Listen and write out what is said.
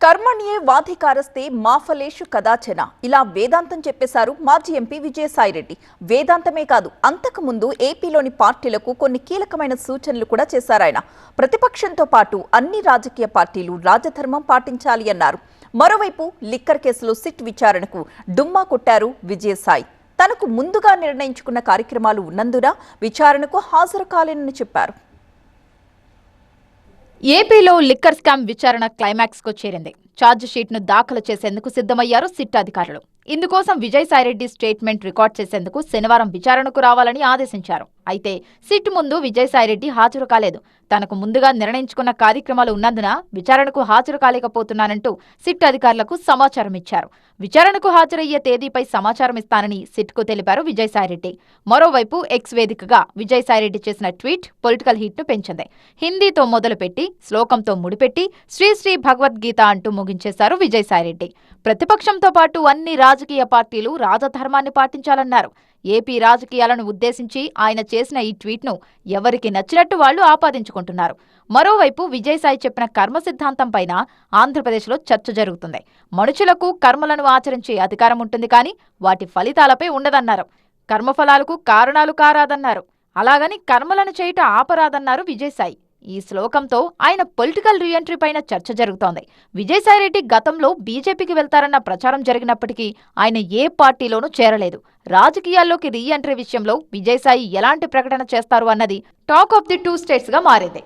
కర్మణ్యే వాధికారస్తే మాఫలేషు కదాచన ఇలా వేదాంతం చెప్పేశారు మాజీ ఎంపీ విజయసాయిరెడ్డి. వేదాంతమే కాదు, అంతకుముందు ఏపీలోని పార్టీలకు కొన్ని కీలకమైన సూచనలు కూడా చేశారాయన. ప్రతిపక్షంతో పాటు అన్ని రాజకీయ పార్టీలు రాజధర్మం పాటించాలి అన్నారు. మరోవైపు లిక్కర్ కేసులో సిట్ విచారణకు డుమ్మా కొట్టారు విజయసాయి. తనకు ముందుగా నిర్ణయించుకున్న కార్యక్రమాలు ఉన్నందున విచారణకు హాజరు కాలేనని చెప్పారు. ఏపీలో లిక్కర్ స్కామ్ విచారణ క్లైమాక్స్ కు చేరింది. ఛార్జ్ షీట్ ను దాఖలు చేసేందుకు సిద్ధమయ్యారు సిట్ అధికారులు. ఇందుకోసం విజయసాయిరెడ్డి స్టేట్మెంట్ రికార్డ్ చేసేందుకు శనివారం విచారణకు రావాలని ఆదేశించారు. అయితే సిట్ ముందు విజయసాయిరెడ్డి హాజరు కాలేదు. తనకు ముందుగా నిర్ణయించుకున్న కార్యక్రమాలు ఉన్నందున విచారణకు హాజరు కాలేకపోతున్నానంటూ సిట్ అధికారులకు సమాచారం ఇచ్చారు. విచారణకు హాజరయ్యే తేదీపై సమాచారం ఇస్తానని సిట్కు తెలిపారు విజయసాయిరెడ్డి. మరోవైపు ఎక్స్ వేదికగా విజయసాయిరెడ్డి చేసిన ట్వీట్ పొలిటికల్ హీట్ ను పెంచింది. హిందీతో మొదలుపెట్టి శ్లోకంతో ముడిపెట్టి శ్రీ శ్రీ భగవద్గీత అంటూ ముగించేశారు విజయసాయిరెడ్డి. ప్రతిపక్షంతో పాటు అన్ని రాజకీయ పార్టీలు రాజధర్మాన్ని పాటించాలన్నారు. ఏపీ రాజకీయాలను ఉద్దేశించి ఆయన చేసిన ఈ ట్వీట్ను ఎవరికి నచ్చినట్టు వాళ్లు ఆపాదించుకుంటున్నారు. మరోవైపు విజయసాయి చెప్పిన కర్మ సిద్ధాంతంపైన ఆంధ్రప్రదేశ్లో చర్చ జరుగుతుంది. మనుషులకు కర్మలను ఆచరించే అధికారం ఉంటుంది, కానీ వాటి ఫలితాలపై ఉండదన్నారు. కర్మఫలాలకు కారణాలు కారాదన్నారు. అలాగని కర్మలను చేయుట ఆపరాదన్నారు విజయసాయి. ఈ శ్లోకంతో ఆయన పొలిటికల్ రీఎంట్రీ పైన చర్చ జరుగుతోంది. విజయసాయిరెడ్డి గతంలో బీజేపీకి వెళ్తారన్న ప్రచారం జరిగినప్పటికీ ఆయన ఏ పార్టీలోనూ చేరలేదు. రాజకీయాల్లోకి రీఎంట్రీ విషయంలో విజయసాయి ఎలాంటి ప్రకటన చేస్తారు అన్నది టాక్ ఆఫ్ ది 2 స్టేట్స్ గా మారింది.